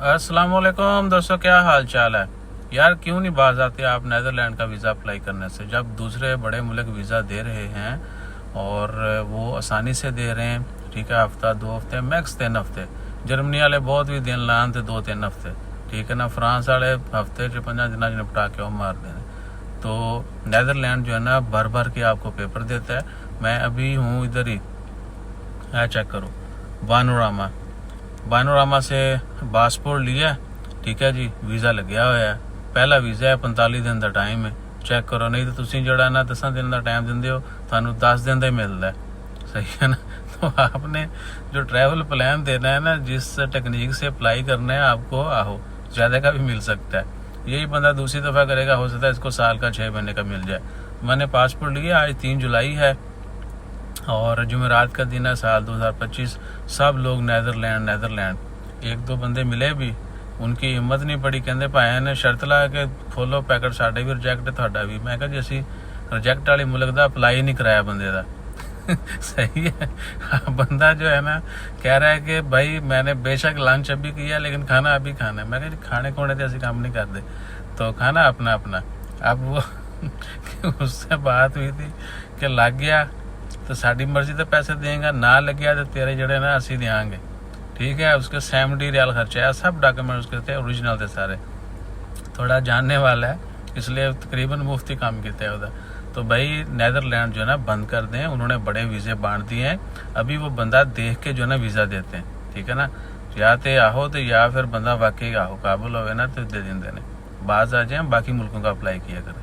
अस्सलाम वालेकुम दोस्तों, क्या हाल चाल है यार। क्यों नहीं बाज आते आप नेदरलैंड का वीज़ा अप्लाई करने से, जब दूसरे बड़े मुल्क वीज़ा दे रहे हैं और वो आसानी से दे रहे हैं। ठीक है, हफ्ता 2 हफ्ते मैक्स 3 हफ्ते। जर्मनी वाले बहुत भी दिन लान थे 2-3 हफ्ते। ठीक है ना, फ्रांस वाले हफ्ते 5 दिन निपटा के वो मार देने। तो नेदरलैंड जो है ना भर भर के आपको पेपर देता है। मैं अभी हूँ इधर ही, चेक करो, बानोरामा से पासपोर्ट लिया। ठीक है जी, वीज़ा लग्या हुआ है। पहला वीज़ा है, 45 दिन का टाइम है। चेक करो, नहीं तो तुम जड़ा ना 10 दिन का टाइम देंगे हो, थानू 10 दिन का ही मिलता है। सही है ना। तो आपने जो ट्रैवल प्लान देना है ना, जिस टेक्निक से अप्लाई करना है आपको, आहो ज़्यादा का भी मिल सकता है। यही बंदा दूसरी दफ़ा करेगा, हो सकता है इसको साल का 6 महीने का मिल जाए। मैंने पासपोर्ट लिया, आज 3 जुलाई है और जुमेरात का दिन है, साल 2025। सब लोग नेदरलैंड। 1-2 बंदे मिले भी, उनकी हिम्मत नहीं पड़ी, कहते भाई ने शर्त ला के खोलो पैकेट, साढ़े भी रिजैक्ट है थाड़ा भी। मैं कहा जी असी रिजैक्ट वाली मुल्क का अप्लाई नहीं कराया बंदे का। सही है। बंदा जो है ना कह रहा है कि भाई मैंने बेशक लंच अभी किया लेकिन खाना अभी खाना है। मैं कहा खाने खोने से असं काम नहीं करते, तो खाना अपना अपना। अब वो उससे बात हुई थी कि लग गया तो साड़ी मर्जी तो पैसे देंगे, ना लग गया तो तेरे जड़े ना असी देंगे। ठीक है, उसके 70 रियाल खर्चा है, सब डॉक्यूमेंट उसके थे, ओरिजिनल थे सारे। थोड़ा जानने वाला है इसलिए तकरीबन मुफ्ती काम किया है उधर। तो भाई नेदरलैंड जो है ना बंद कर दें, उन्होंने बड़े वीज़े बांट दिए हैं। अभी वो बंदा देख के जो है ना वीज़ा देते हैं। ठीक है ना, या तो आहो तो या फिर बंदा वाकई आहो काबुल हो ना तो दे देंगे, बाज आ जाए, बाकी मुल्कों का अप्लाई किया करें।